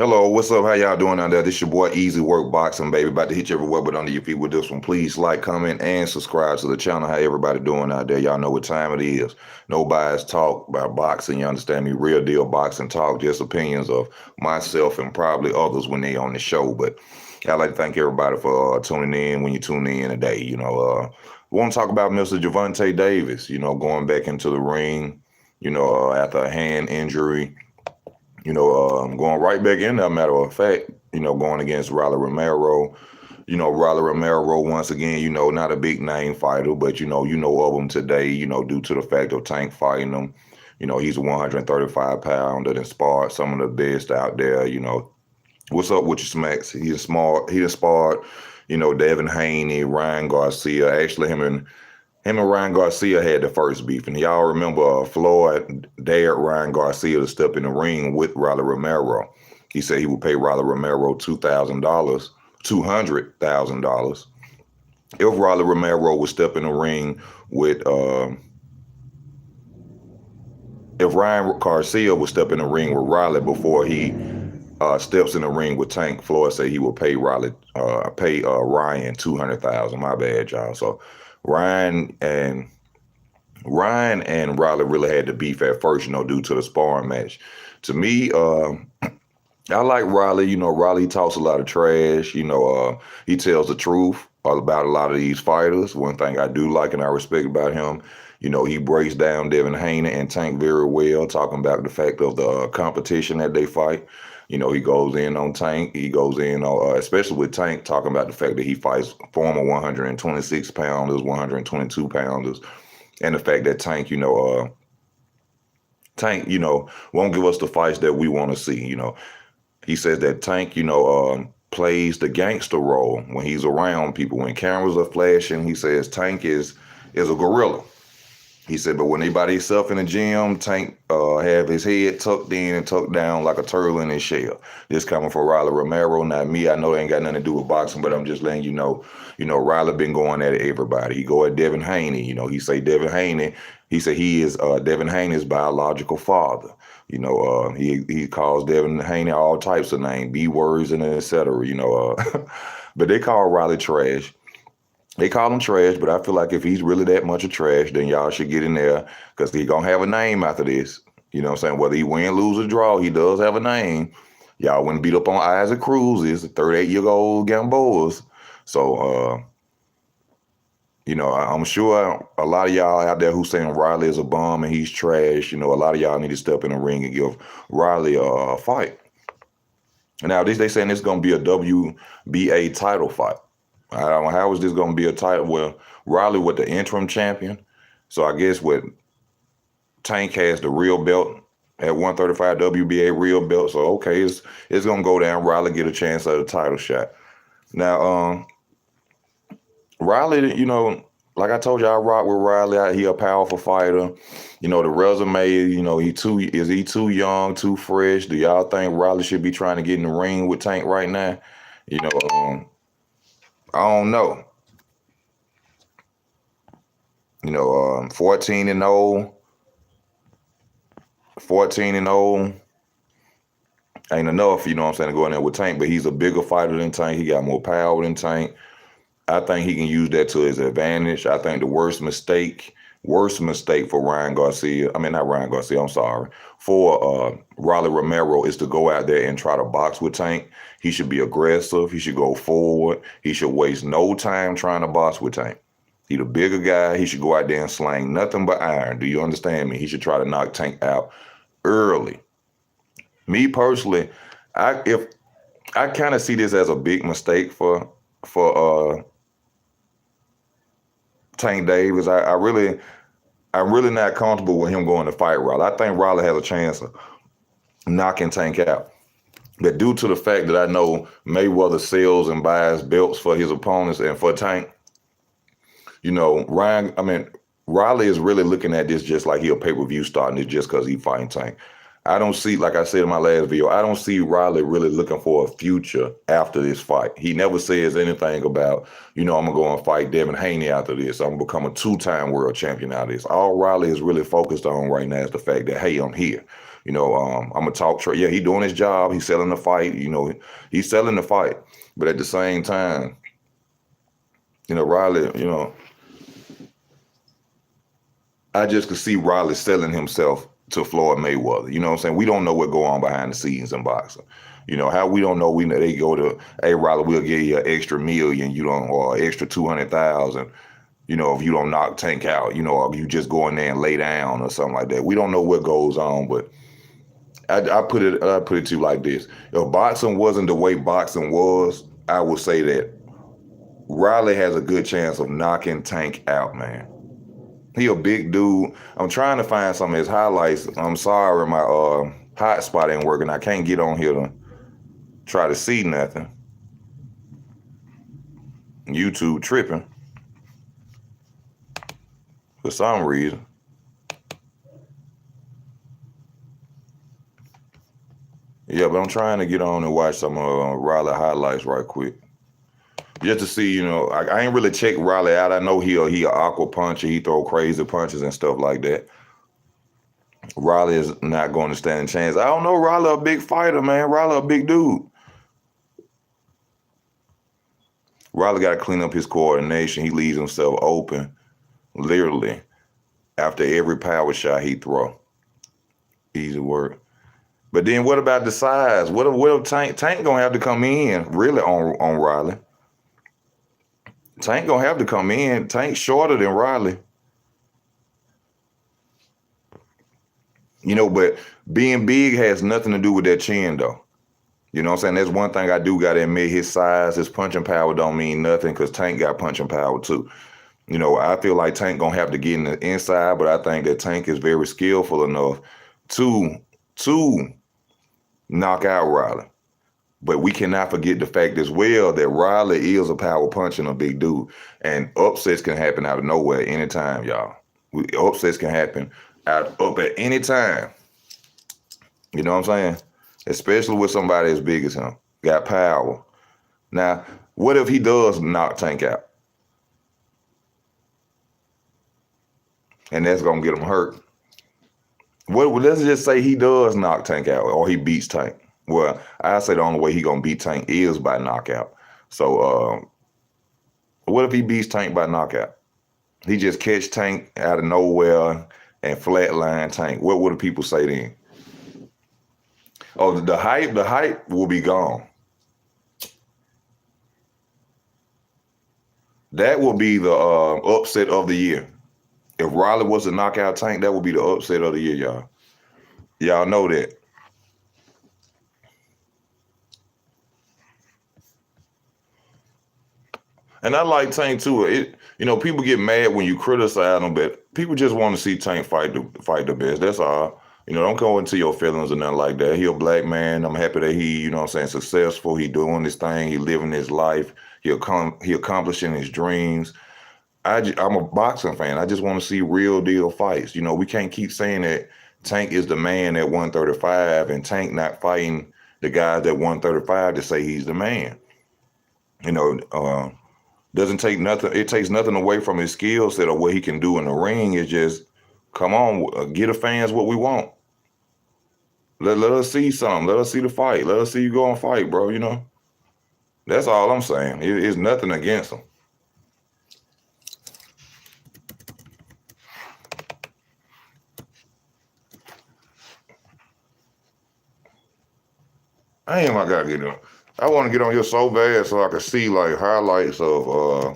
Hello, what's up? How y'all doing out there? This your boy Easy Work Boxing, baby. About to hit you everywhere but under your feet with this one. Please like, comment, and subscribe to the channel. How everybody doing out there? Y'all know what time it is. No bias talk about boxing. You understand me? Real deal boxing talk. Just opinions of myself and probably others when they on the show. But I'd like to thank everybody for tuning in when you tune in today. We want to talk about Mr. Gervonta Davis, going back into the ring, after a hand injury. Going right back in there, matter of fact, going against Romero. Romero, once again, not a big name fighter, but of him today, due to the fact of Tank fighting him. He's a 135 pounder that sparred some of the best out there. What's up with you, Smacks? He done sparred, Devin Haney, Ryan Garcia. Actually, him and Ryan Garcia had the first beef, and y'all remember Floyd dared Ryan Garcia to step in the ring with Rolly Romero. He said he would pay Rolly Romero $200,000 if Rolly Romero would step in the ring with if Ryan Garcia would step in the ring with Rolly before he steps in the ring with Tank. Floyd said he would pay Ryan $200,000. My bad, y'all. So Ryan and Riley really had the beef at first, due to the sparring match. To me, I like Riley. Riley talks a lot of trash. He tells the truth about a lot of these fighters. One thing I do like and I respect about him, he breaks down Devin Haney and Tank very well, talking about the fact of the competition that they fight. He goes in on Tank. He goes in on, especially with Tank, talking about the fact that he fights former 126 pounders, 122 pounders, and the fact that Tank, won't give us the fights that we want to see. He says that Tank, plays the gangster role when he's around people. When cameras are flashing, he says Tank is a gorilla. He said, but when he by himself in the gym, Tank have his head tucked in and tucked down like a turtle in his shell. This coming from Rolly Romero, not me. I know they ain't got nothing to do with boxing, but I'm just letting you know. Riley been going at everybody. He go at Devin Haney. He say Devin Haney. He said he is Devin Haney's biological father. He calls Devin Haney all types of names, B words and etc. But they call Riley trash. They call him trash, but I feel like if he's really that much of trash, then y'all should get in there because he's going to have a name after this. You know what I'm saying? Whether he win, lose, or draw, he does have a name. Y'all wouldn't beat up on Isaac Cruz's 38-year-old Gamboas. So, I'm sure a lot of y'all out there who saying Riley is a bum and he's trash, a lot of y'all need to step in the ring and give Riley a fight. Now, they saying it's going to be a WBA title fight. I don't know, how is this going to be a title? Well, Riley with the interim champion. So I guess what Tank has the real belt at 135 WBA real belt. So, okay, it's going to go down. Riley get a chance at a title shot. Now, Riley, like I told you, I rock with Riley. He a powerful fighter. The resume, is he too young, too fresh? Do y'all think Riley should be trying to get in the ring with Tank right now? I don't know. 14-0. 14-0 ain't enough, what I'm saying, to go in there with Tank, but he's a bigger fighter than Tank. He got more power than Tank. I think he can use that to his advantage. I think the worst mistake for Ryan Garcia, not Ryan Garcia, I'm sorry, for Rolly Romero is to go out there and try to box with Tank. He should be aggressive. He should go forward. He should waste no time trying to box with Tank. He the bigger guy. He should go out there and slang nothing but iron. Do you understand me? He should try to knock Tank out early. Me personally, I kind of see this as a big mistake for Tank Davis. I'm really not comfortable with him going to fight Riley. I think Riley has a chance of knocking Tank out. But due to the fact that I know Mayweather sells and buys belts for his opponents and for Tank, Riley is really looking at this just like he a pay-per-view starting it just because he fighting Tank. I don't see, like I said in my last video, I don't see Riley really looking for a future after this fight. He never says anything about, I'm going to go and fight Devin Haney after this. I'm going to become a 2-time world champion out of this. All Riley is really focused on right now is the fact that, hey, I'm here. I'm a talk trash. Yeah, he doing his job. He's selling the fight. He's selling the fight. But at the same time, Riley, I just could see Riley selling himself to Floyd Mayweather. You know what I'm saying? We don't know what go on behind the scenes in boxing. How we don't know, we know they go to, hey, Riley, we'll give you an extra million, or extra 200,000, if you don't knock Tank out, or you just go in there and lay down or something like that. We don't know what goes on, but I put it to you like this. If boxing wasn't the way boxing was, I would say that Riley has a good chance of knocking Tank out, man. He a big dude. I'm trying to find some of his highlights. I'm sorry, my hotspot ain't working. I can't get on here to try to see nothing. YouTube tripping for some reason. Yeah, but I'm trying to get on and watch some Riley highlights right quick. Just to see, I ain't really checked Riley out. I know he a aqua puncher. He throw crazy punches and stuff like that. Riley is not going to stand a chance. I don't know. Riley a big fighter, man. Riley a big dude. Riley got to clean up his coordination. He leaves himself open, literally, after every power shot he throw. Easy work. But then what about the size? What if Tank gonna have to come in really on Riley? Tank gonna have to come in. Tank shorter than Riley. But being big has nothing to do with that chin, though. You know what I'm saying? That's one thing I do got to admit. His size, his punching power don't mean nothing because Tank got punching power too. I feel like Tank gonna have to get in the inside, but I think that Tank is very skillful enough to knock out Riley. But we cannot forget the fact as well that Riley is a power puncher and a big dude. And upsets can happen out of nowhere anytime, y'all. Upsets can happen up at any time. You know what I'm saying? Especially with somebody as big as him. Got power. Now, what if he does knock Tank out? And that's going to get him hurt. Let's just say he does knock Tank out or he beats Tank. Well, I say the only way he going to beat Tank is by knockout. So what if he beats Tank by knockout? He just catch Tank out of nowhere and flatline Tank. What would the people say then? Oh, the hype will be gone. That will be the upset of the year. If Riley was to knock out Tank, that would be the upset of the year, y'all. Y'all know that. And I like Tank too. People get mad when you criticize them, but people just want to see Tank fight the best. That's all. Don't go into your feelings or nothing like that. He a black man. I'm happy that he, successful. He doing his thing. He living his life. He accomplishing his dreams. I'm a boxing fan. I just want to see real deal fights. We can't keep saying that Tank is the man at 135 and Tank not fighting the guys at 135 to say he's the man. Doesn't take nothing. It takes nothing away from his skill set or what he can do in the ring. It's just, come on, get the fans what we want. Let us see something. Let us see the fight. Let us see you go and fight, bro. That's all I'm saying. It's nothing against him. I gotta get on. I want to get on here so bad so I can see like highlights of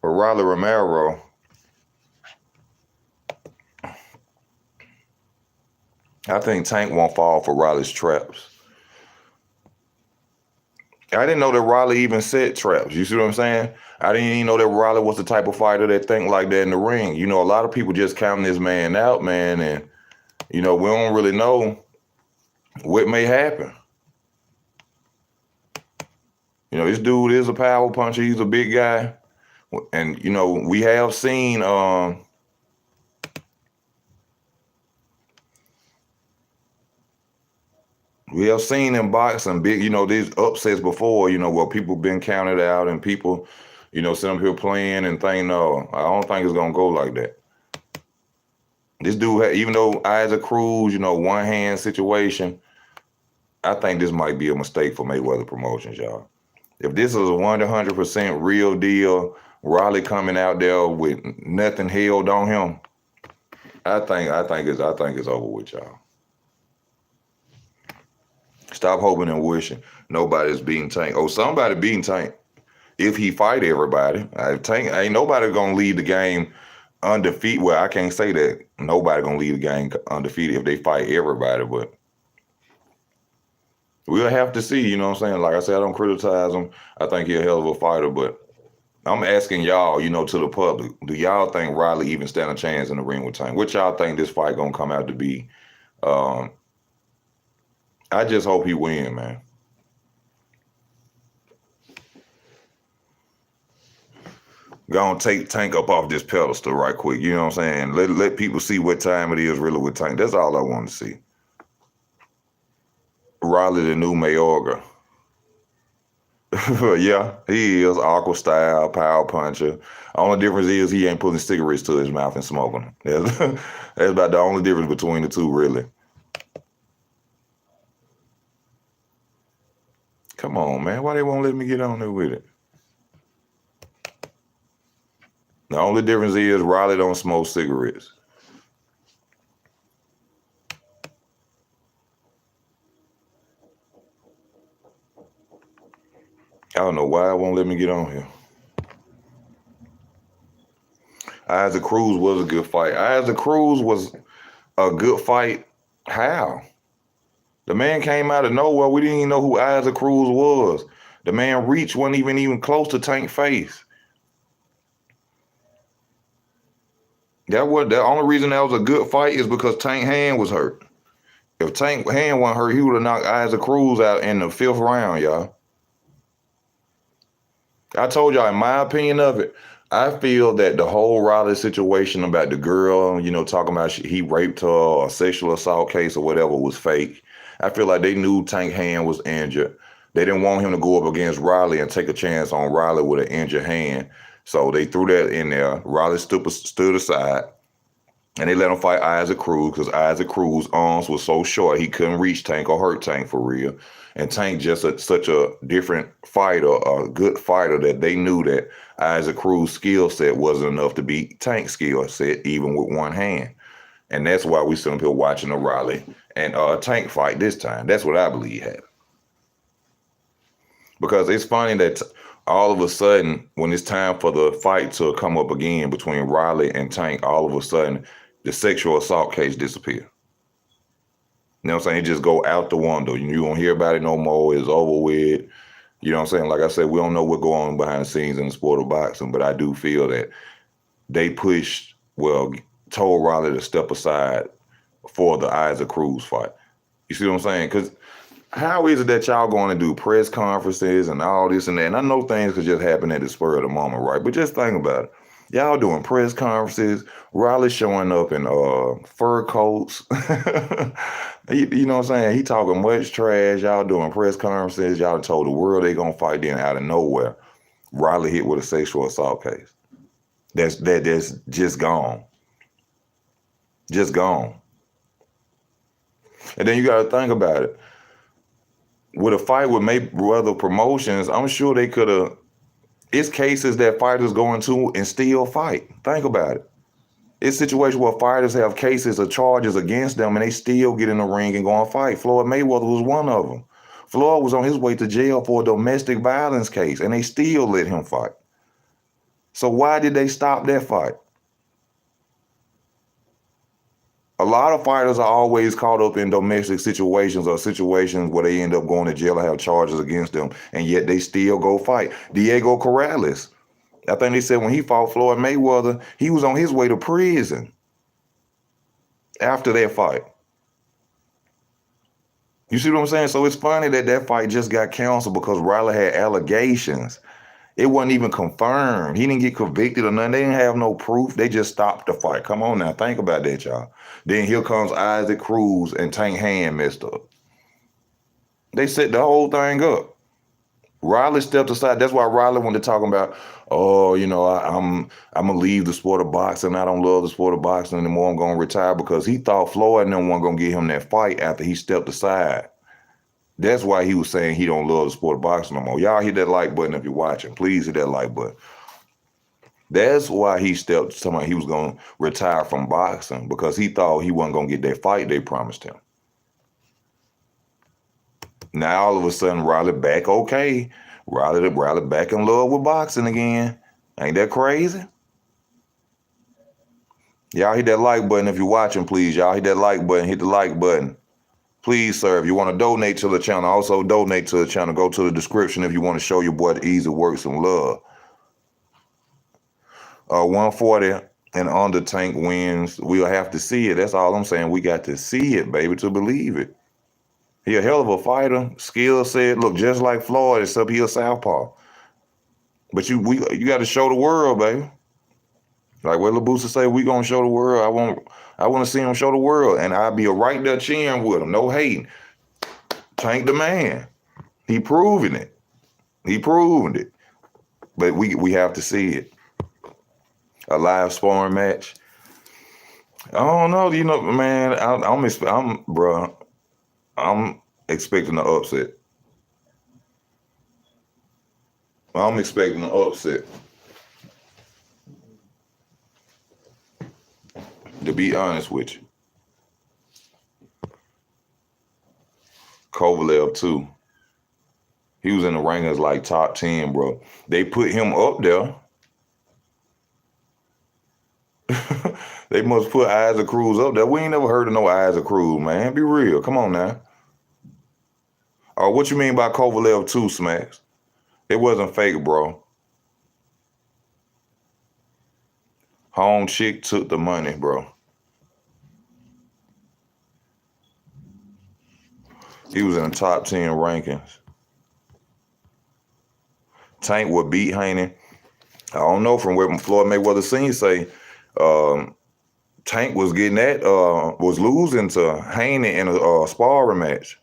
Riley Romero. I think Tank won't fall for Riley's traps. I didn't know that Riley even set traps. You see what I'm saying? I didn't even know that Riley was the type of fighter that think like that in the ring. A lot of people just counting this man out, man, and we don't really know what may happen. This dude is a power puncher. He's a big guy. And, we have seen in boxing big, these upsets before, where people been counted out and people, sit up here playing and think, no, I don't think it's going to go like that. This dude, even though Isaac Cruz, one hand situation, I think this might be a mistake for Mayweather Promotions, y'all. If this is a 100% real deal, Raleigh coming out there with nothing held on him, I think it's over with, y'all. Stop hoping and wishing nobody's beating Tank. Oh, somebody beating Tank. If he fight everybody, Tank ain't nobody gonna leave the game undefeated. Well, I can't say that nobody gonna leave the game undefeated if they fight everybody, but we'll have to see. You know what I'm saying? Like I said, I don't criticize him. I think he's a hell of a fighter, but I'm asking y'all, to the public, do y'all think Riley even stand a chance in the ring with Tank? What y'all think this fight gonna come out to be? I just hope he win, man. Gonna take Tank up off this pedestal right quick. You know what I'm saying? Let people see what time it is really with Tank. That's all I want to see. Riley the new Mayorga. Yeah, he is aqua style, power puncher. Only difference is he ain't putting cigarettes to his mouth and smoking them. That's about the only difference between the two, really. Come on, man. Why they won't let me get on there with it? The only difference is Riley don't smoke cigarettes. I don't know why it won't let me get on here. Isaac Cruz was a good fight. Isaac Cruz was a good fight. How? The man came out of nowhere. We didn't even know who Isaac Cruz was. The man reach wasn't even close to Tank's face. The only reason that was a good fight is because Tank hand was hurt. If Tank hand wasn't hurt, he would have knocked Isaac Cruz out in the 5th round, y'all. I told y'all, in my opinion of it, I feel that the whole Riley situation about the girl, talking about he raped her or sexual assault case or whatever was fake. I feel like they knew Tank hand was injured. They didn't want him to go up against Riley and take a chance on Riley with an injured hand. So they threw that in there. Riley stood aside, and they let him fight Isaac Cruz because Isaac Cruz's arms were so short he couldn't reach Tank or hurt Tank for real. And Tank just such a different fighter, a good fighter, that they knew that Isaac Cruz's skill set wasn't enough to beat Tank's skill set even with one hand. And that's why we sit up here watching the Riley and Tank fight this time. That's what I believe happened. Because it's funny that all of a sudden, when it's time for the fight to come up again between Riley and Tank, all of a sudden, the sexual assault case disappeared. You know what I'm saying? It just go out the window. You won't hear about it no more. It's over with. You know what I'm saying? Like I said, we don't know what's going on behind the scenes in the sport of boxing, but I do feel that they told Riley to step aside for the Isaac Cruz fight. You see what I'm saying? Because how is it that y'all going to do press conferences and all this and that? And I know things could just happen at the spur of the moment, right? But just think about it. Y'all doing press conferences, Riley showing up in fur coats. You know what I'm saying? He talking much trash. Y'all doing press conferences. Y'all told the world they gonna fight. Then out of nowhere, Riley hit with a sexual assault case. That's just gone. Just gone. And then you got to think about it. With a fight with Mayweather Promotions, I'm sure they could have. It's cases that fighters go into and still fight. Think about it. It's situations where fighters have cases or charges against them and they still get in the ring and go and fight. Floyd Mayweather was one of them. Floyd was on his way to jail for a domestic violence case and they still let him fight. So why did they stop that fight? A lot of fighters are always caught up in domestic situations or situations where they end up going to jail or have charges against them, and yet they still go fight. Diego Corrales, I think they said when he fought Floyd Mayweather, he was on his way to prison after that fight. You see what I'm saying? So it's funny that fight just got canceled because Riley had allegations. It wasn't even confirmed. He didn't get convicted or nothing. They didn't have no proof. They just stopped the fight. Come on now. Think about that, y'all. Then here comes Isaac Cruz and Tank hand messed up. They set the whole thing up. Riley stepped aside. That's why Riley, when they're talking about, oh, I'm gonna leave the sport of boxing. I don't love the sport of boxing anymore. I'm gonna retire, because he thought Floyd and them weren't gonna get him that fight after he stepped aside. That's why he was saying he don't love the sport of boxing no more. Y'all hit that like button if you're watching. Please hit that like button. That's why he stepped. Somebody he was gonna retire from boxing, because he thought he wasn't gonna get that fight they promised him. Now all of a sudden Riley back okay. Riley back in love with boxing again. Ain't that crazy? Y'all hit that like button if you're watching, please. Y'all hit that like button. Hit the like button. Please, sir, if you want to donate to the channel, also donate to the channel. Go to the description if you want to show your boy the easy work, some love. 140 and under, Tank wins. We'll have to see it. That's all I'm saying. We got to see it, baby, to believe it. He a hell of a fighter. Skill set, look just like Floyd, except he a southpaw. But you got to show the world, baby. Like what LaBusa say, we gonna show the world. I want to see him show the world, and I'll be right there cheering with him. No hating. Tank the man. He proving it. He proving it. But we have to see it. A live sparring match. I don't know. Man, I'm expecting an upset. I'm expecting an upset. To be honest with you. Kovalev too. He was in the rankings like top 10, bro. They put him up there. They must put Isaac Cruz up there. We ain't never heard of no Isaac Cruz, man. Be real. Come on now. What you mean by Kovalev 2, Smacks? It wasn't fake, bro. Home chick took the money, bro. He was in the top 10 rankings. Tank would beat Haney. I don't know, from what Floyd Mayweather seen say, Tank was was losing to Haney in a sparring match.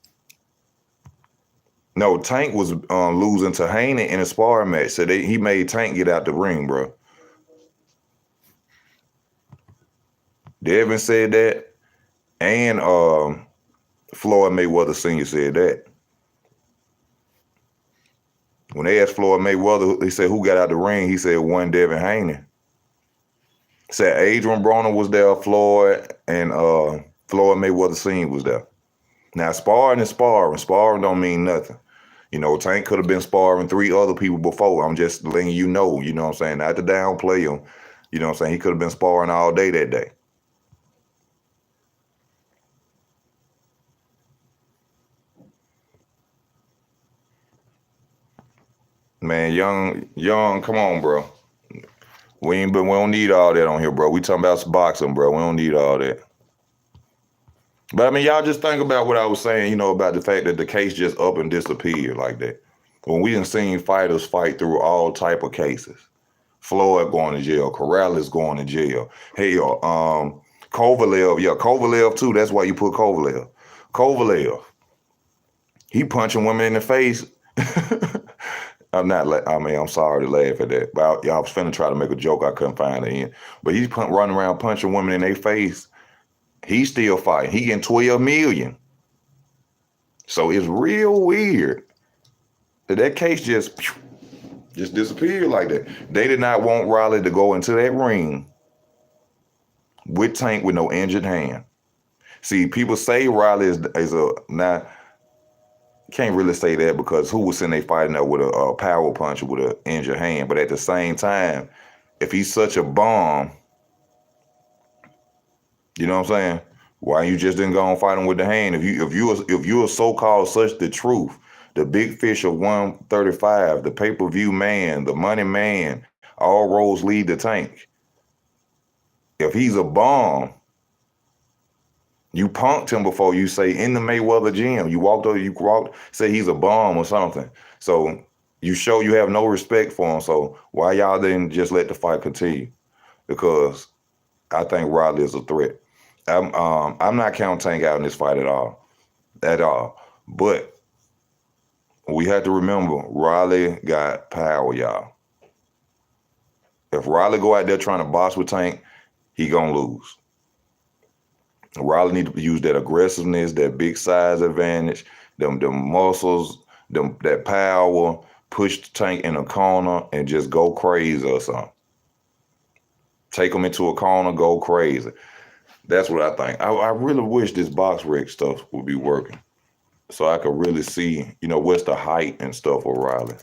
No, Tank was losing to Haney in a sparring match. So he made Tank get out the ring, bro. Devin said that, and Floyd Mayweather Sr. said that. When they asked Floyd Mayweather, he said, who got out the ring? He said, one Devin Haney. Said Adrian Broner was there, Floyd, and Floyd Mayweather Sr. was there. Now, sparring is sparring. Sparring don't mean nothing. Tank could have been sparring 3 other people before. I'm just letting you know what I'm saying? Not to downplay him. You know what I'm saying? He could have been sparring all day that day. Man, young, come on, bro. We don't need all that on here, bro. We talking about boxing, bro. We don't need all that. But I mean, y'all just think about what I was saying, about the fact that the case just up and disappeared like that. When we done seen fighters fight through all type of cases. Floyd going to jail, Corrales going to jail. Hell, Kovalev too. That's why you put Kovalev. Kovalev, he punching women in the face. I'm sorry to laugh at that. But y'all was finna try to make a joke. I couldn't find it in. But he's running around punching women in their face. He's still fighting. He getting 12 million. So it's real weird that case just disappeared like that. They did not want Riley to go into that ring with Tank with no injured hand. See, people say Riley is not. Can't really say that, because who was in there fighting there with a power puncher with an injured hand? But at the same time, if he's such a bomb, you know what I'm saying? Why you just didn't go and fight him with the hand? If you are so-called such the truth, the big fish of 135, the pay-per-view man, the money man, all roads lead to Tank. If he's a bomb, you punked him before, you say, in the Mayweather gym. You walked, say he's a bomb or something. So you show you have no respect for him. So why y'all didn't just let the fight continue? Because I think Riley is a threat. I'm not counting Tank out in this fight at all. But we have to remember, Riley got power, y'all. If Riley go out there trying to box with Tank, he gonna lose. Riley need to use that aggressiveness, that big size advantage, them muscles, that power, push the Tank in a corner and just go crazy or something. Take him into a corner, go crazy. That's what I think. I really wish this box rec stuff would be working, so I could really see, what's the height and stuff for Riley.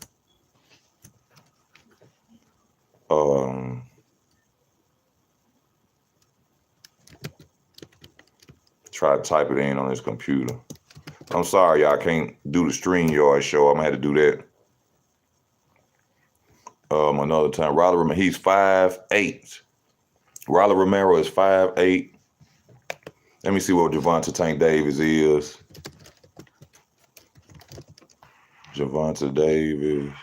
Try to type it in on his computer. I'm sorry, y'all, I can't do the StreamYard show. I'm gonna have to do that another time. Riley, he's 5'8". Riley Romero is 5'8". Let me see what Gervonta Tank Davis is. Gervonta Davis.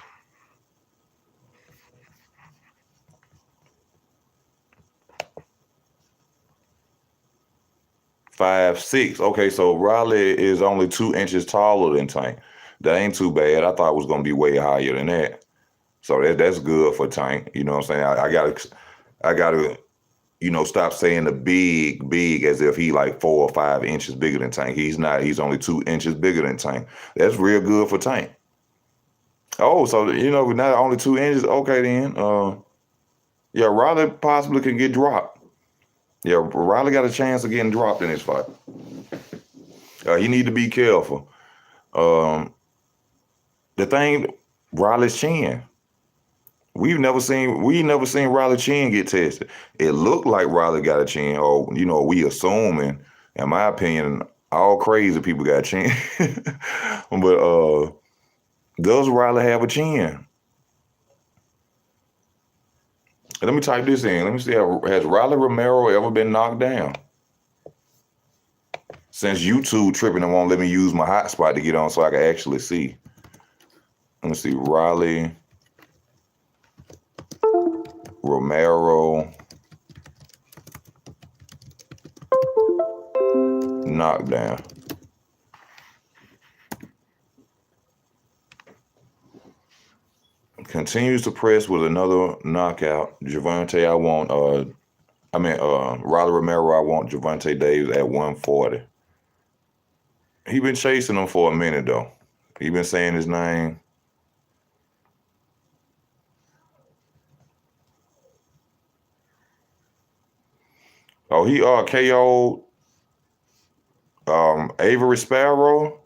5'6". Okay, so Riley is only 2 inches taller than Tank. That ain't too bad. I thought it was gonna be way higher than that. So that's good for Tank. You know what I'm saying? I gotta, stop saying the big as if he like 4 or 5 inches bigger than Tank. He's not. He's only 2 inches bigger than Tank. That's real good for Tank. Oh, so not only 2 inches. Okay, then. Yeah, Riley possibly can get dropped. Yeah, Riley got a chance of getting dropped in this fight. He need to be careful. The thing, Riley's chin. We never seen Riley chin get tested. It looked like Riley got a chin, or we assuming. In my opinion, all crazy people got a chin. But does Riley have a chin? Let me type this in. Let me see. Has Riley Romero ever been knocked down? Since YouTube tripping and won't let me use my hotspot to get on so I can actually see. Let me see. Riley Romero knockdown. Continues to press with another knockout. Gervonta, Riley Romero, I want Gervonta Davis at 140. He been chasing him for a minute, though. He been saying his name. Oh, he KO'd Avery Sparrow.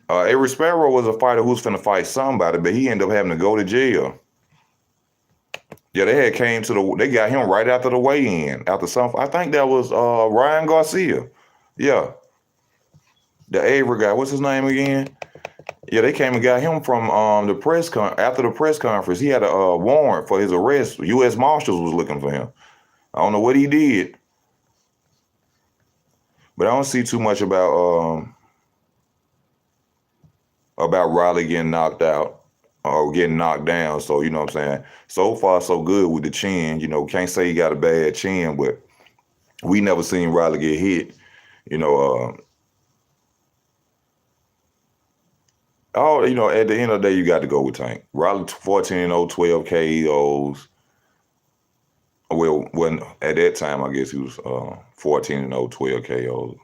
Avery Sparrow was a fighter who was finna fight somebody, but he ended up having to go to jail. Yeah, they got him right after the weigh-in. I think that was Ryan Garcia. Yeah. The Avery guy, what's his name again? Yeah, they came and got him from after the press conference. He had a warrant for his arrest. U.S. Marshals was looking for him. I don't know what he did, but I don't see too much about Riley getting knocked out or getting knocked down. So, you know what I'm saying? So far, so good with the chin. Can't say he got a bad chin, but we never seen Riley get hit. At the end of the day, you got to go with Tank. Riley 14-0, 12 KOs. Well, when at that time, I guess he was 14-0, 12 KOs.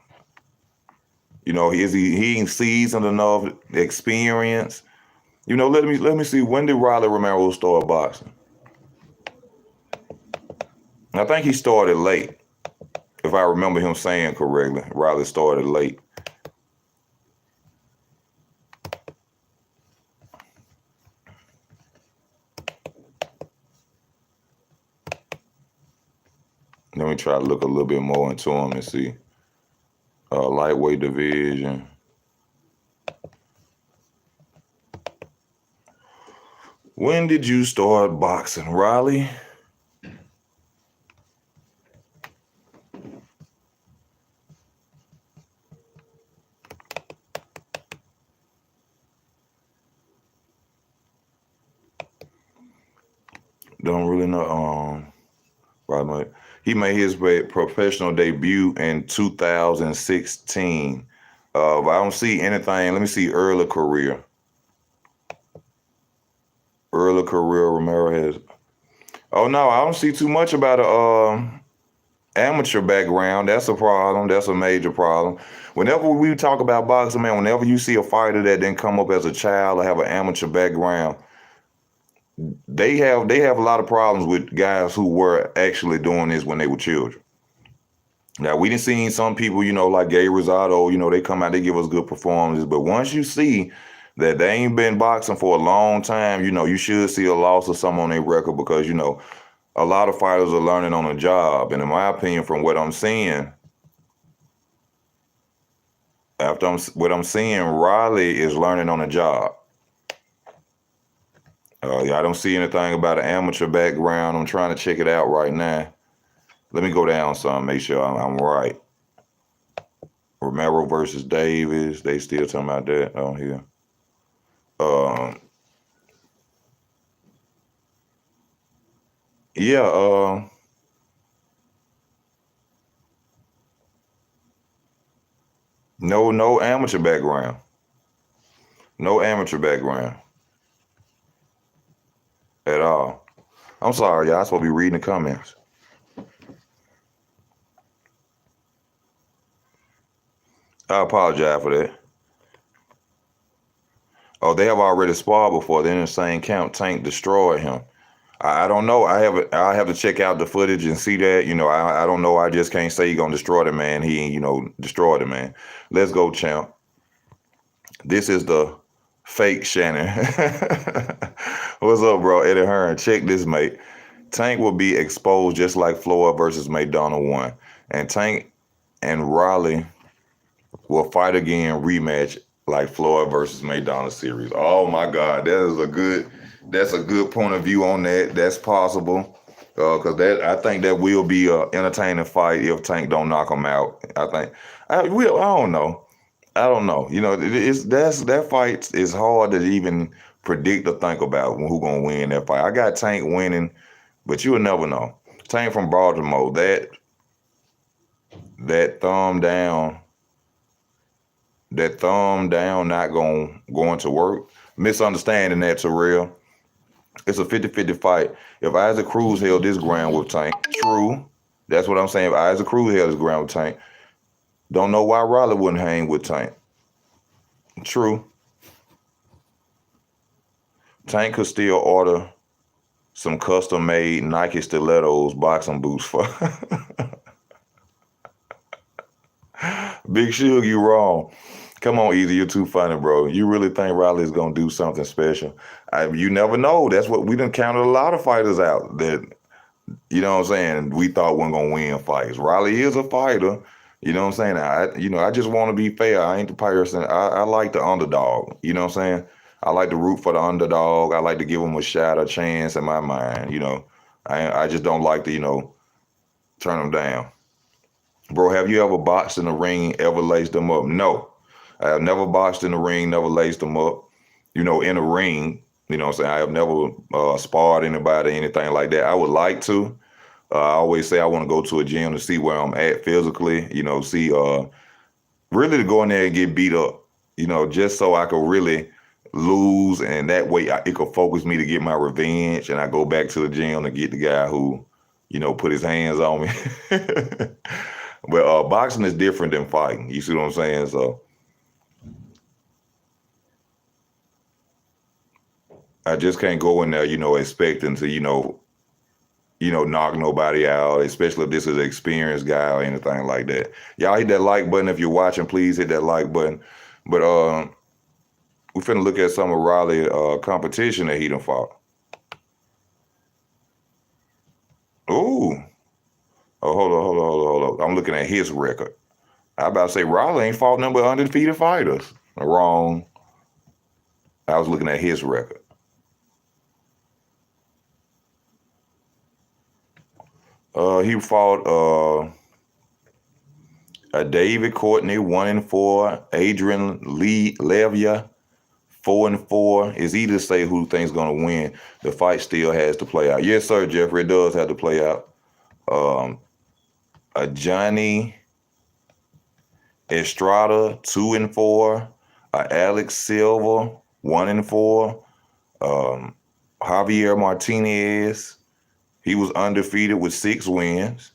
He ain't seasoned enough experience. Let me see, when did Riley Romero start boxing? I think he started late. If I remember him saying correctly, Riley started late. Let me try to look a little bit more into him and see. Lightweight division. When did you start boxing, Riley? Don't really know. Riley, he made his professional debut in 2016. I don't see anything. Let me see early career. Early career, Romero has. Oh no, I don't see too much about a amateur background. That's a problem. That's a major problem. Whenever we talk about boxing, man, whenever you see a fighter that didn't come up as a child or have an amateur background, they have a lot of problems with guys who were actually doing this when they were children. Now we done seen some people, like Gay Rosado, they come out, they give us good performances. But once you see that they ain't been boxing for a long time, you should see a loss of some on their record because, a lot of fighters are learning on the job. And in my opinion, from what I'm seeing, what I'm seeing, Riley is learning on the job. I don't see anything about an amateur background. I'm trying to check it out right now. Let me go down some, make sure I'm right. Romero versus Davis. They still talking about that on here. Yeah. No amateur background. No amateur background at all. I'm sorry, y'all. I'm supposed to be reading the comments. I apologize for that. Oh, they have already sparred before. Then in the same camp, Tank destroyed him. I don't know. I have to check out the footage and see that. I don't know. I just can't say he gonna destroy the man. He ain't, destroy the man. Let's go, champ. This is the fake Shannon. What's up, bro? Eddie Hearn. Check this, mate. Tank will be exposed just like Floyd versus McDonald won. And Tank and Riley will fight again, rematch like Floyd versus McDonald series. Oh my God, that's a good point of view on that. That's possible. Because I think that will be a entertaining fight if Tank don't knock him out. I don't know. I don't know. That fight is hard to even predict or think about who gonna win that fight. I got Tank winning, but you will never know. Tank from Baltimore, that thumb down, not going to work. Misunderstanding that, Terrell. It's a 50-50 fight. If Isaac Cruz held this ground with Tank, true. That's what I'm saying. If Isaac Cruz held this ground with Tank, don't know why Riley wouldn't hang with Tank. True. Tank could still order some custom-made Nike Stilettos boxing boots for. Big Suge, you wrong. Come on, Easy, you're too funny, bro. You really think Riley's gonna do something special? You never know. That's what we done counted a lot of fighters out that, you know what I'm saying, we thought weren't gonna win fights. Riley is a fighter. You know what I'm saying? I just want to be fair. I ain't the person. I like the underdog. You know what I'm saying? I like to root for the underdog. I like to give him a shot, a chance in my mind. I just don't like to, turn them down. Bro, have you ever boxed in the ring, ever laced them up? No. I have never boxed in the ring, never laced them up, in a ring. You know what I'm saying? I have never sparred anybody, anything like that. I would like to. I always say I want to go to a gym to see where I'm at physically, see, really to go in there and get beat up, just so I could really lose. And that way it could focus me to get my revenge. And I go back to the gym to get the guy who, put his hands on me. But boxing is different than fighting. You see what I'm saying? So I just can't go in there, expecting to, knock nobody out, especially if this is an experienced guy or anything like that. Y'all hit that like button if you're watching. Please hit that like button. But we finna look at some of Riley competition that he done fought. Ooh. Oh, hold on. I'm looking at his record. I about to say Riley ain't fought none but undefeated fighters. Wrong. I was looking at his record. He fought David Courtney 1-4, Adrian Lee Levia 4-4. It's easy to say who thinks gonna win. The fight still has to play out. Yes, sir, Jeffrey. It does have to play out. Johnny Estrada 2-4. Alex Silva 1-4. Javier Martinez, he was undefeated with 6 wins.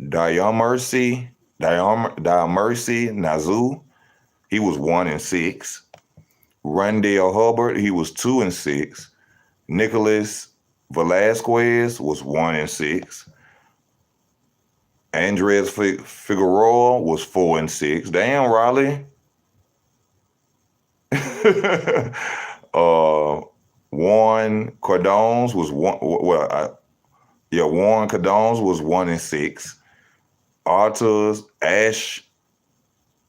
Diamercy Nazu, he was 1-6. Rondell Hubbard, he was 2-6. Nicholas Velasquez was 1-6. Andres Figueroa was 4-6. Damn, Raleigh. Juan Cardones was Juan Cardones was 1-6. Arthur's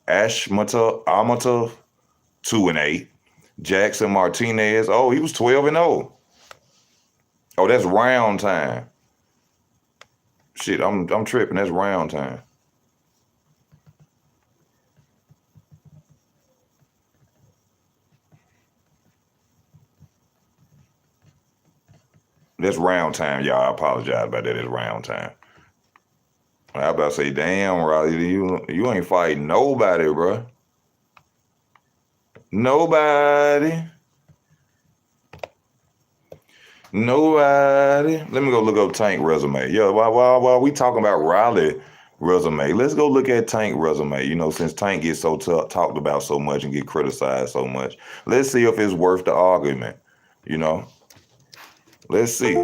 Amatov 2-8. Jackson Martinez, oh, he was 12-0. Oh, that's round time. Shit, I'm tripping. That's round time. That's round time, y'all. I apologize about that. It's round time. I about to say, damn, Riley, you ain't fighting nobody, bro. Nobody. Let me go look up Tank resume. Yeah, while we talking about Riley resume, let's go look at Tank resume. You know, since Tank gets so talked about so much and get criticized so much, let's see if it's worth the argument. You know, let's see.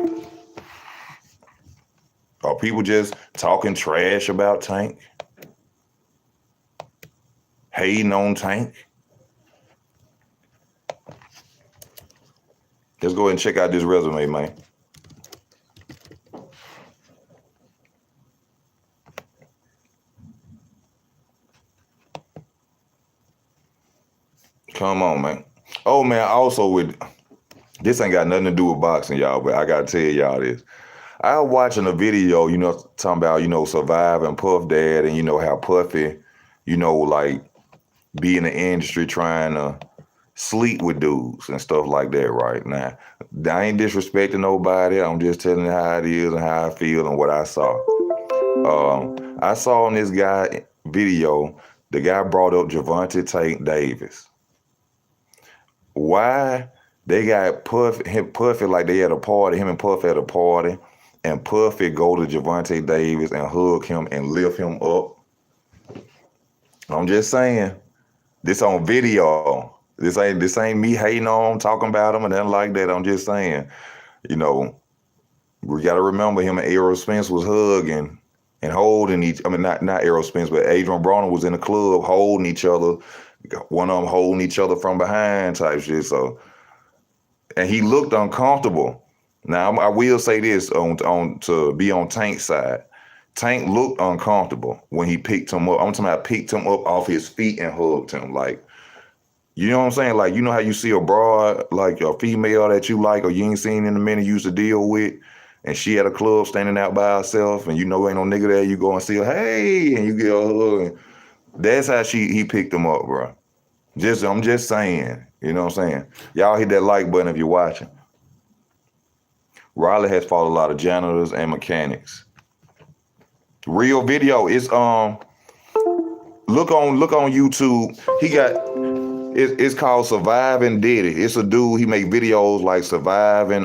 Are people just talking trash about Tank? Hating on Tank? Let's go ahead and check out this resume, man. Come on, man. Oh, man, also this ain't got nothing to do with boxing, y'all, but I got to tell y'all this. I was watching a video, you know, talking about, Survive and Puff Dad and, how Puffy, like be in the industry trying to sleep with dudes and stuff like that right now. I ain't disrespecting nobody. I'm just telling you how it is and how I feel and what I saw. I saw in this guy video, the guy brought up Gervonta Tank Davis. Why they got Puffy like they had a party, him and Puffy at a party, and Puffy go to Gervonta Davis and hug him and lift him up. I'm just saying, this on video. This ain't me hating on him, talking about him and nothing like that. I'm just saying, we got to remember him and Errol Spence was hugging and holding not Errol Spence, but Adrian Broner was in the club holding each other. One of them holding each other from behind type shit. So, and he looked uncomfortable. Now I will say this on to be on Tank's side. Tank looked uncomfortable when he picked him up. I'm talking about picked him up off his feet and hugged him. Like, you know what I'm saying? Like, you know how you see a broad, like a female that you like or you ain't seen in a minute, you used to deal with, and she at a club standing out by herself, and ain't no nigga there, you go and see her, hey, and you get a hug. That's how he picked him up, bro. I'm just saying, you know what I'm saying? Y'all hit that like button if you're watching. Riley has fought a lot of janitors and mechanics. Real video is look on YouTube. He got it's called Survive and Did It. It's a dude, he make videos like surviving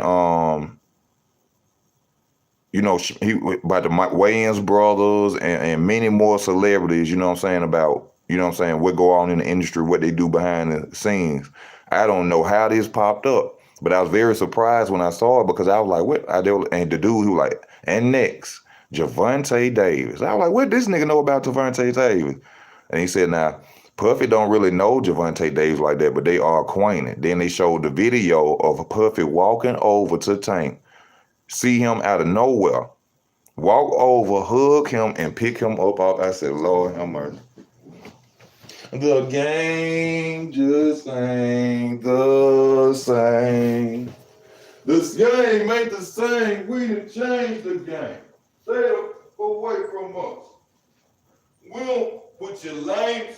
he about the Wayans brothers and many more celebrities, you know what I'm saying, about, what go on in the industry, what they do behind the scenes. I don't know how this popped up, but I was very surprised when I saw it because I was like, what? And the dude who like, and next, Gervonta Davis. I was like, what this nigga know about Gervonta Davis? And he said, now, Puffy don't really know Gervonta Davis like that, but they are acquainted. Then they showed the video of Puffy walking over to Tank, see him out of nowhere, walk over, hug him, and pick him up off. I said, Lord have mercy. The game just ain't the same. This game ain't the same. We done changed the game. Stay away from us. We don't put your lames.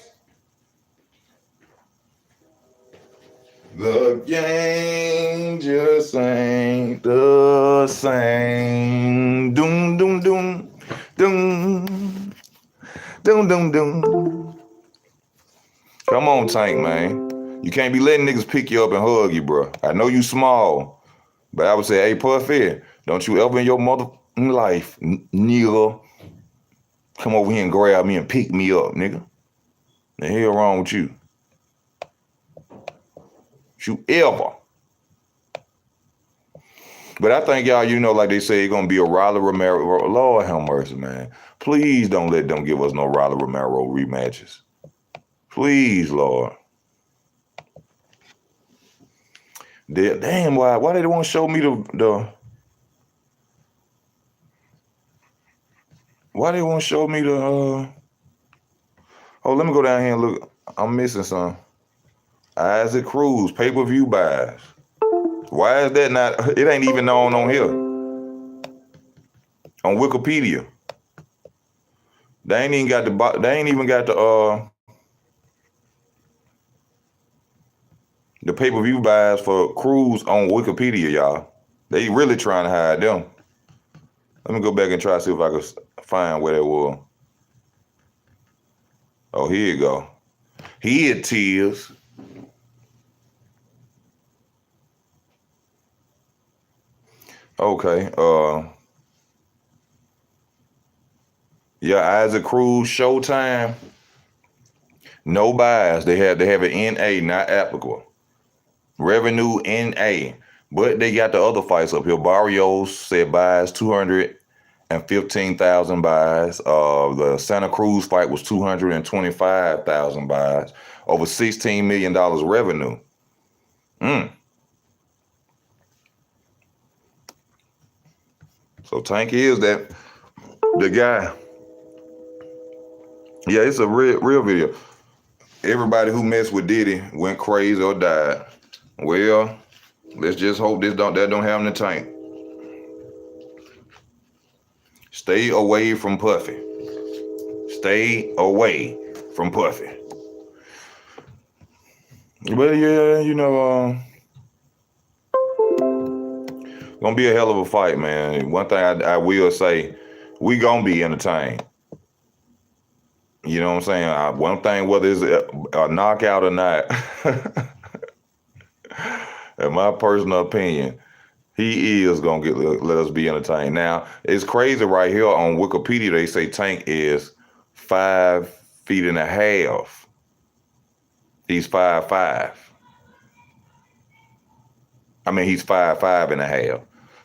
The game just ain't the same. Doom, doom, doom. Doom. Doom, doom, doom. Come on, Tank, man. You can't be letting niggas pick you up and hug you, bro. I know you small, but I would say, hey, Puffy, don't you ever in your mother life, nigga, come over here and grab me and pick me up, nigga. The hell wrong with you? You ever. But I think y'all, like they say, it's going to be a Riley Romero. Lord have mercy, man. Please don't let them give us no Riley Romero rematches. Please, Lord. Damn, why they don't want to show me why they want to show me oh, let me go down here and look. I'm missing some. Isaac Cruz, pay-per-view buys. Why is that not, it ain't even known on here. On Wikipedia. They ain't even got the pay-per-view buys for Cruz on Wikipedia, y'all. They really trying to hide them. Let me go back and try to see if I can find where they were. Oh, here you go. Here it is. Okay. Yeah, Isaac Cruz, Showtime. No buys. They have an NA, not applicable. Revenue NA. But they got the other fights up here. Barrios said buys 215,000 buys. The Santa Cruz fight was 225,000 buys. Over $16 million revenue. So Tank is the guy. Yeah, it's a real video. Everybody who messed with Diddy went crazy or died. Well, let's just hope that don't happen to Tank. Stay away from Puffy. Stay away from Puffy. But yeah, gonna be a hell of a fight, man. One thing I will say, we gonna be entertained. You know what I'm saying? One thing, whether it's a knockout or not, in my personal opinion, he is gonna let us be entertained. Now, it's crazy right here on Wikipedia. They say Tank is 5 feet and a half. He's 5'5". I mean, he's 5'5" and a half.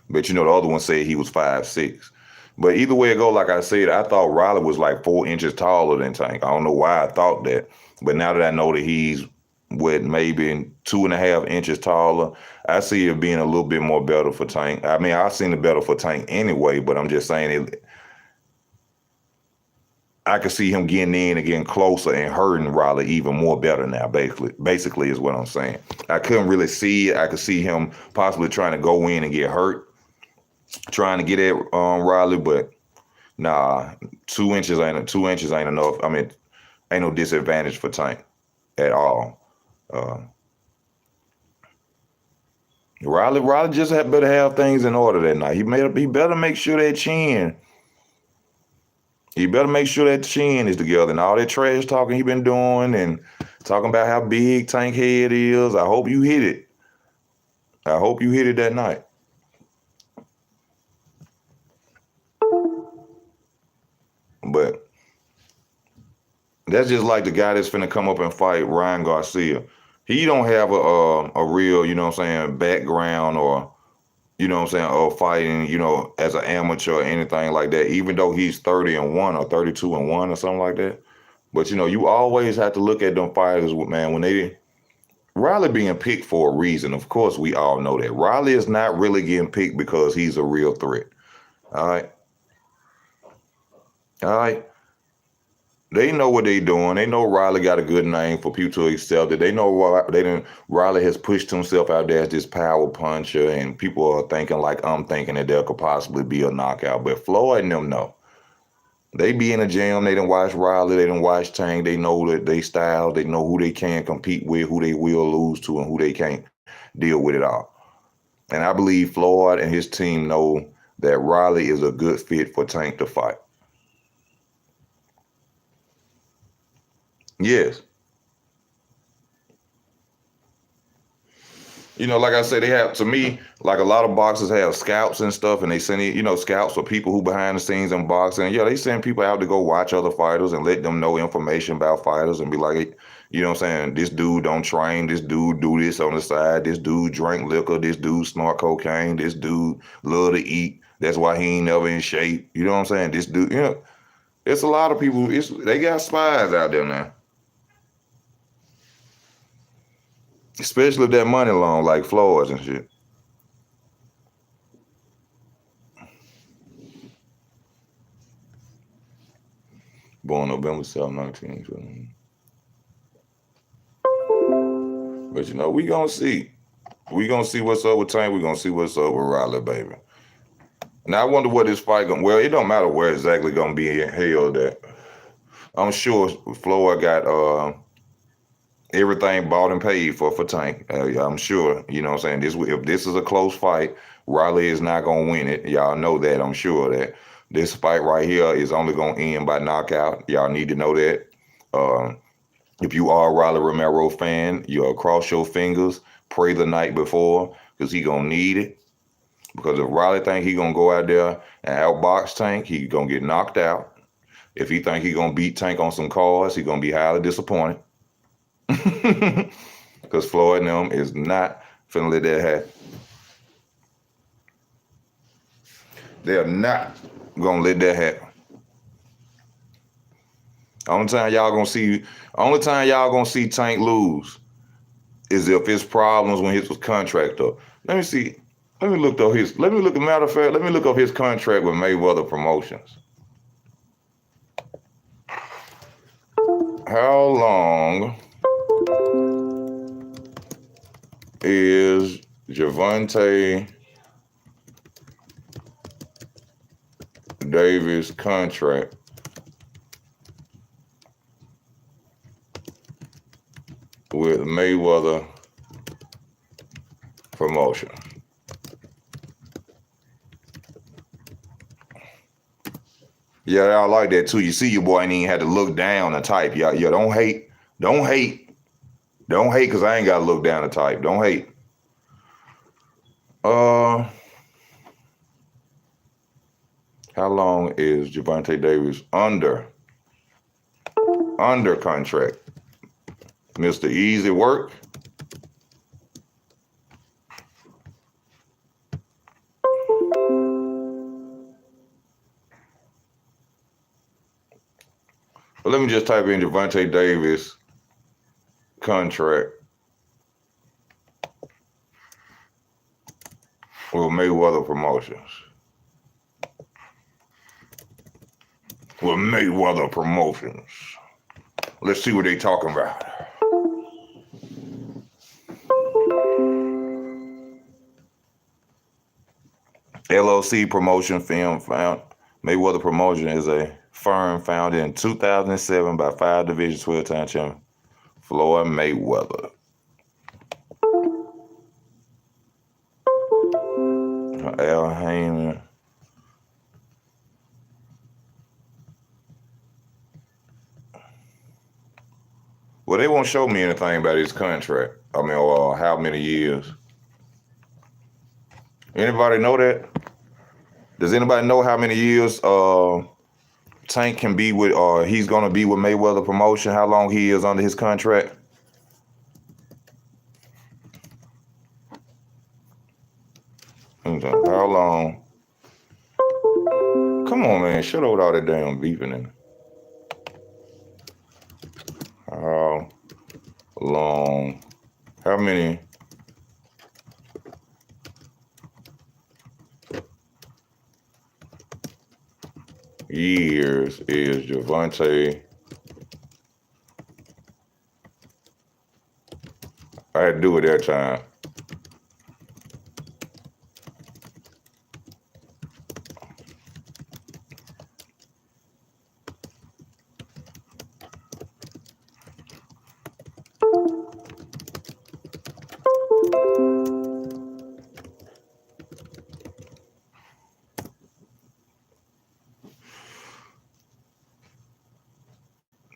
But the other one said he was 5'6". But either way it go, like I said, I thought Riley was like 4 inches taller than Tank. I don't know why I thought that. But now that I know that he's maybe 2.5 inches taller, I see it being a little bit more better for Tank. I mean, I've seen it better for Tank anyway, but I'm just saying I could see him getting in and getting closer and hurting Riley even more better now, basically is what I'm saying. I couldn't really see it. I could see him possibly trying to go in and get hurt, trying to get at Riley, but nah, 2 inches ain't enough. I mean, ain't no disadvantage for Tank at all. Riley just better have things in order that night. He better make sure that chin. He better make sure that chin is together, and all that trash talking he been doing and talking about how big Tank head is. I hope you hit it. I hope you hit it that night. But that's just like the guy that's finna come up and fight Ryan Garcia. He don't have a real, background or, or fighting, as an amateur or anything like that, even though he's 30-1 or 32-1 or something like that. But, you always have to look at them fighters, man, when Riley being picked for a reason. Of course, we all know that. Riley is not really getting picked because he's a real threat. All right. They know what they doing. They know Riley got a good name for people to accept it. They know Riley has pushed himself out there as this power puncher, and people are thinking like I'm thinking that there could possibly be a knockout. But Floyd and them know. They be in the gym. They done watch Riley. They done watch Tank. They know that they style. They know who they can compete with, who they will lose to, and who they can't deal with it all. And I believe Floyd and his team know that Riley is a good fit for Tank to fight. Yes. Like I said, they have, to me, like a lot of boxers have scouts and stuff, and they send scouts for people who behind the scenes in boxing. Yeah, they send people out to go watch other fighters and let them know information about fighters and be like, hey, you know what I'm saying? This dude don't train. This dude do this on the side. This dude drink liquor. This dude snort cocaine. This dude love to eat. That's why he ain't never in shape. You know what I'm saying? This dude, it's a lot of people. They got spies out there now. Especially if that money long, like Floyd's and shit. Born November 7, 19. But we gonna see. We gonna see what's up with Tank. We gonna see what's up with Riley, baby. Now I wonder what this fight gonna. Well, it don't matter where exactly gonna be held at. I'm sure Floyd got everything bought and paid for Tank. I'm sure. You know what I'm saying? If this is a close fight, Riley is not gonna win it. Y'all know that. I'm sure that this fight right here is only gonna end by knockout. Y'all need to know that. If you are a Riley Romero fan, you'll cross your fingers, pray the night before, because he gonna need it. Because if Riley think he gonna go out there and outbox Tank, he gonna get knocked out. If he think he gonna beat Tank on some cards, he gonna be highly disappointed. Because Floyd and them is not finna let that happen. They're not gonna let that happen. Only time y'all gonna see Tank lose is if his problems when his contract up. Let me see. Let me look up his contract with Mayweather Promotions. How long is Gervonta Davis' contract with Mayweather Promotion? Yeah, I like that too. You see, your boy ain't even had to look down and type. Yeah, don't hate, because I ain't got to look down and type. Don't hate. How long is Gervonta Davis under contract? Mr. Easy Work. Well, let me just type in Gervonta Davis contract with Mayweather Promotions. With Mayweather Promotions. Let's see what they talking about. LLC Promotion Film found. Mayweather Promotion is a firm founded in 2007 by 5-division 12-time champion Floyd Mayweather. Al Heyman. Well, they won't show me anything about his contract. I mean, or how many years. Anybody know that? Does anybody know how many years Tank can be with, or he's going to be with Mayweather Promotion? How long he is under his contract? How long? Come on, man. Shut up with all that damn beeping in. How long? How many? Years is Gervonta? I had to do it that time.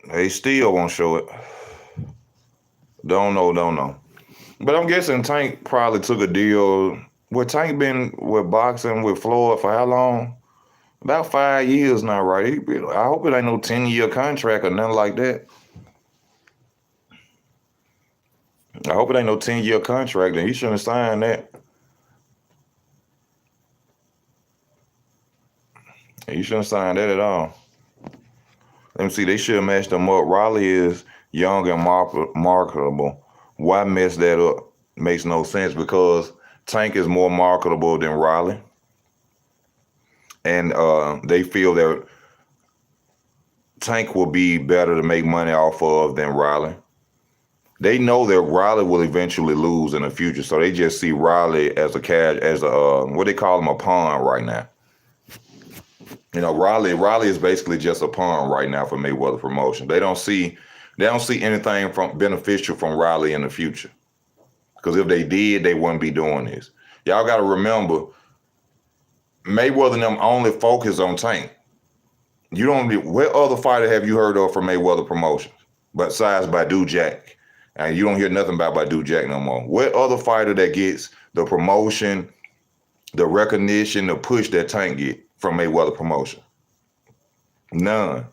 They still won't show it. Don't know. But I'm guessing Tank probably took a deal. Well, Tank been with boxing with Floyd for how long? About 5 years now, right? I hope it ain't no 10-year contract or nothing like that. I hope it ain't no 10-year contract, and he shouldn't have signed that. He shouldn't have signed that at all. Let me see. They should have matched them up. Riley is young and marketable. Why mess that up? Makes no sense because Tank is more marketable than Riley, and they feel that Tank will be better to make money off of than Riley. They know that Riley will eventually lose in the future, so they just see Riley as a what they call him, a pawn right now. Riley is basically just a pawn right now for Mayweather Promotion. They don't see anything from beneficial from Riley in the future. Because if they did, they wouldn't be doing this. Y'all got to remember, Mayweather and them only focus on Tank. What other fighter have you heard of from Mayweather Promotions besides Badu Jack? And you don't hear nothing about Badu Jack no more. What other fighter that gets the promotion, the recognition, the push that Tank get from Mayweather Promotion? None.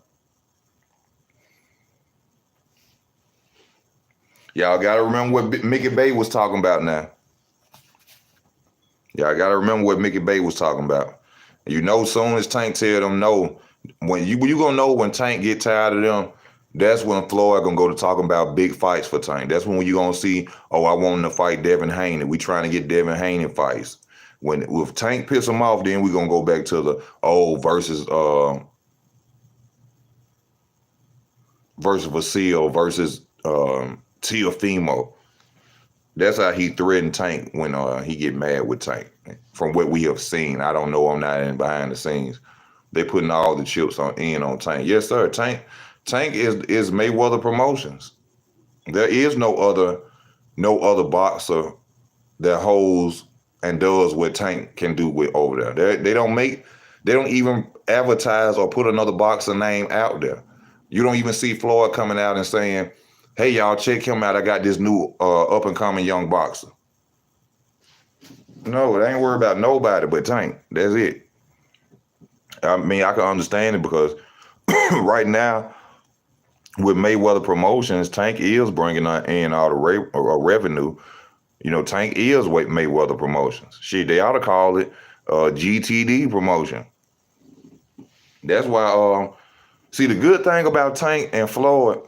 Y'all got to remember what Mickey Bay was talking about now. Y'all got to remember what Mickey Bay was talking about. Soon as Tank tell them no, when you gonna know when Tank get tired of them, that's when Floyd gonna go to talking about big fights for Tank. That's when you gonna see, oh, I want him to fight Devin Haney. We trying to get Devin Haney fights. If Tank piss him off, then we gonna go back to the versus Vasile versus Teofimo. That's how he threatened Tank when he get mad with Tank. From what we have seen, I don't know. I'm not in behind the scenes. They putting all the chips on Tank. Yes, sir. Tank is Mayweather Promotions. There is no other boxer that holds and does what Tank can do with over there. They don't even advertise or put another boxer name out there. You don't even see Floyd coming out and saying, hey, y'all, check him out. I got this new up-and-coming young boxer. No, it ain't worried about nobody but Tank. That's it. I mean, I can understand it because right now, with Mayweather Promotions, Tank is bringing in all the revenue. Tank is with Mayweather Promotions. Shit, they ought to call it GTD Promotion. That's why, see, the good thing about Tank and Floyd,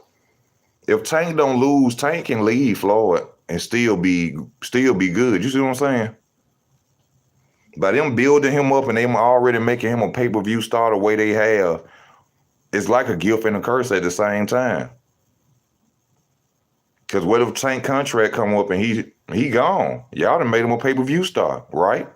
if Tank don't lose, Tank can leave Floyd and still be good. You see what I'm saying? By them building him up and them already making him a pay-per-view star the way they have, it's like a gift and a curse at the same time. Because what if Tank contract come up and he gone? Y'all done made him a pay-per-view star, right?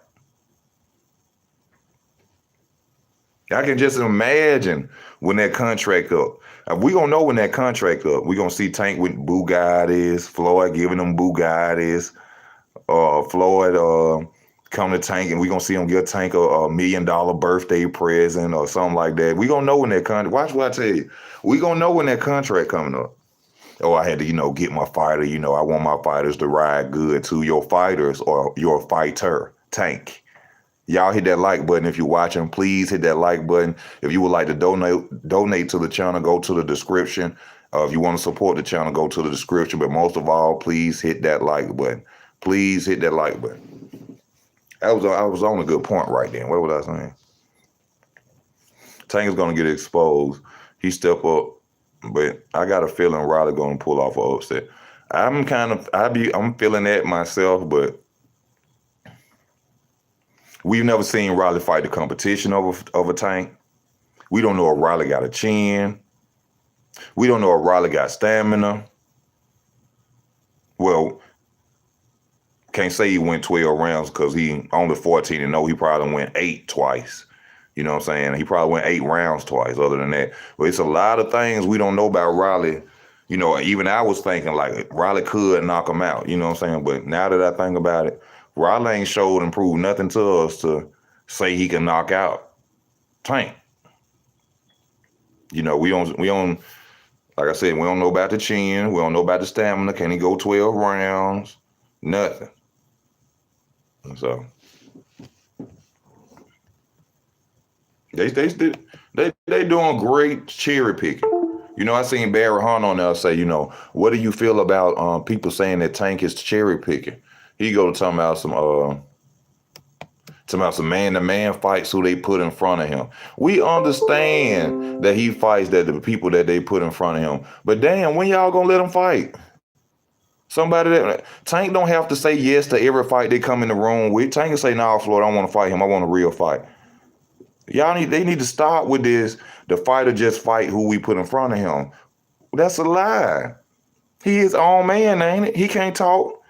I can just imagine when that contract up. We gonna know when that contract up. We gonna see Tank with Bugattis, Floyd giving them Bugattis, Floyd come to Tank and we gonna see him give Tank a $1 million birthday present or something like that. We gonna know when that contract. Watch what I tell you. We gonna know when that contract coming up. Oh, I had to, get my fighter. I want my fighters to ride good to your fighters or your fighter, Tank. Y'all hit that like button if you're watching. Please hit that like button. If you would like to donate to the channel, go to the description. If you want to support the channel, go to the description. But most of all, please hit that like button. Please hit that like button. I was on a good point right then. What was I saying? Tank is going to get exposed. He step up, but I got a feeling Riley going to pull off an upset. I'm feeling that myself, but we've never seen Riley fight the competition over Tank. We don't know if Riley got a chin. We don't know if Riley got stamina. Well, can't say he went 12 rounds because he only 14-0. He probably went 8 twice. You know what I'm saying? He probably went 8 rounds twice other than that. But it's a lot of things we don't know about Riley. Even I was thinking like Riley could knock him out. You know what I'm saying? But now that I think about it, Riley ain't showed and proved nothing to us to say he can knock out Tank. We don't, like I said, we don't know about the chin. We don't know about the stamina. Can he go 12 rounds? Nothing. So they doing great cherry picking. You know, I seen Barry Hunt on there say, you know, what do you feel about people saying that Tank is cherry picking? He go to talking about some man-to-man fights who they put in front of him. We understand that he fights that the people that they put in front of him. But damn, when y'all gonna let him fight? Somebody that Tank don't have to say yes to every fight they come in the room with. Tank can say, "Nah, Floyd, I don't want to fight him. I want a real fight." They need to stop with this. The fighter just fight who we put in front of him. That's a lie. He his own man, ain't it? He can't talk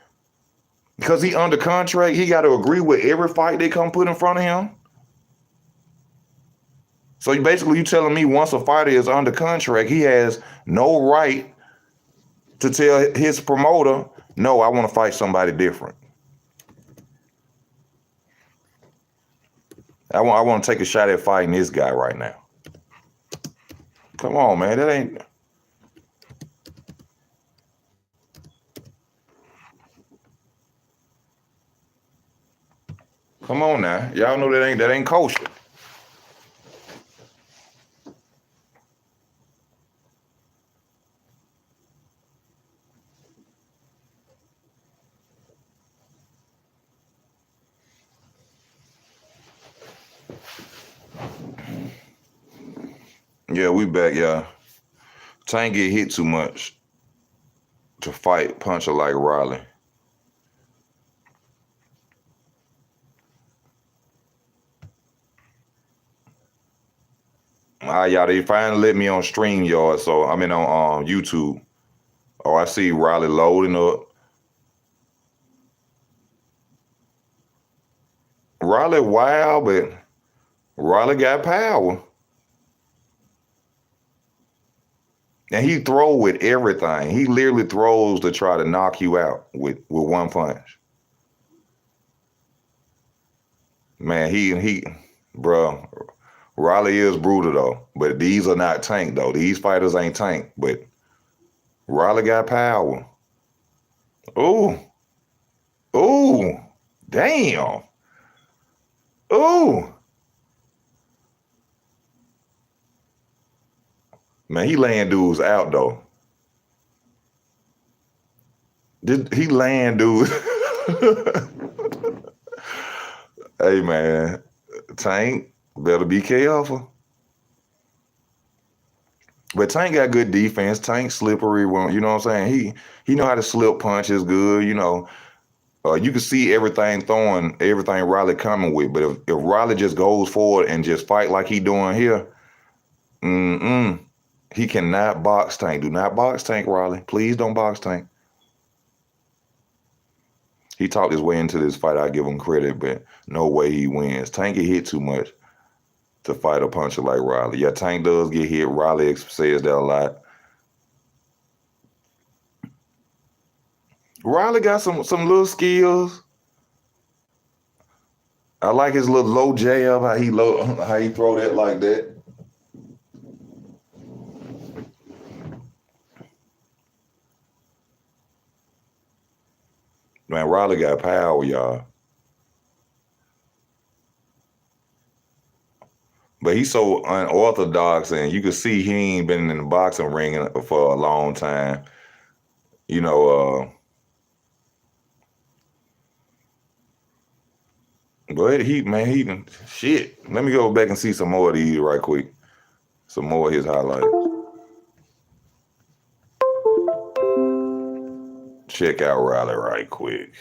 because he under contract. He got to agree with every fight they come put in front of him. So you telling me once a fighter is under contract, he has no right to tell his promoter, "No, I want to fight somebody different. I want to take a shot at fighting this guy right now." Come on, man. That ain't. Come on now. Y'all know that ain't kosher. Yeah, we back, y'all. Tank get hit too much to fight puncher like Riley. Y'all, they finally let me on StreamYard, so I'm in on YouTube. Oh, I see Riley loading up. Riley wild, but Riley got power. And he throw with everything. He literally throws to try to knock you out with one punch. Man, bro, Riley is brutal though. But these are not Tank though. These fighters ain't Tank. But Riley got power. Ooh, ooh, damn. Ooh. Man, he laying dudes out though. Did he laying dudes? Hey man, Tank better be careful. But Tank got good defense. Tank slippery. You know what I'm saying? He know how to slip punches good. You know, you can see everything Riley coming with. But if Riley just goes forward and just fight like he doing here, he cannot box Tank. Do not box Tank, Riley. Please don't box Tank. He talked his way into this fight. I give him credit, but no way he wins. Tank get hit too much to fight a puncher like Riley. Yeah, Tank does get hit. Riley says that a lot. Riley got some little skills. I like his little low jab, how he throw that like that. Man, Riley got power, y'all. But he's so unorthodox, and you can see he ain't been in the boxing ring for a long time. You know, but shit. Let me go back and see some more of these right quick. Some more of his highlights. Check out Riley right quick.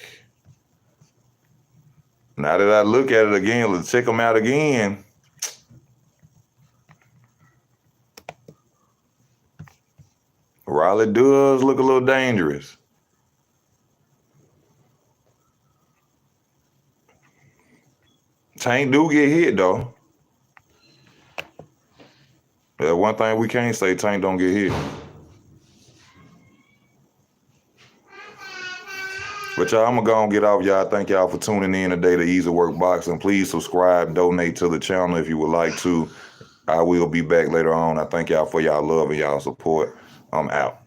Now that I look at it again, let's check him out again. Riley does look a little dangerous. Tank do get hit though. One thing we can't say, Tank don't get hit. But y'all, I'm gonna go and get off. Y'all, thank y'all for tuning in today to Easy Work Boxing. Please subscribe, donate to the channel if you would like to. I will be back later on. I thank y'all for y'all love and y'all support. I'm out.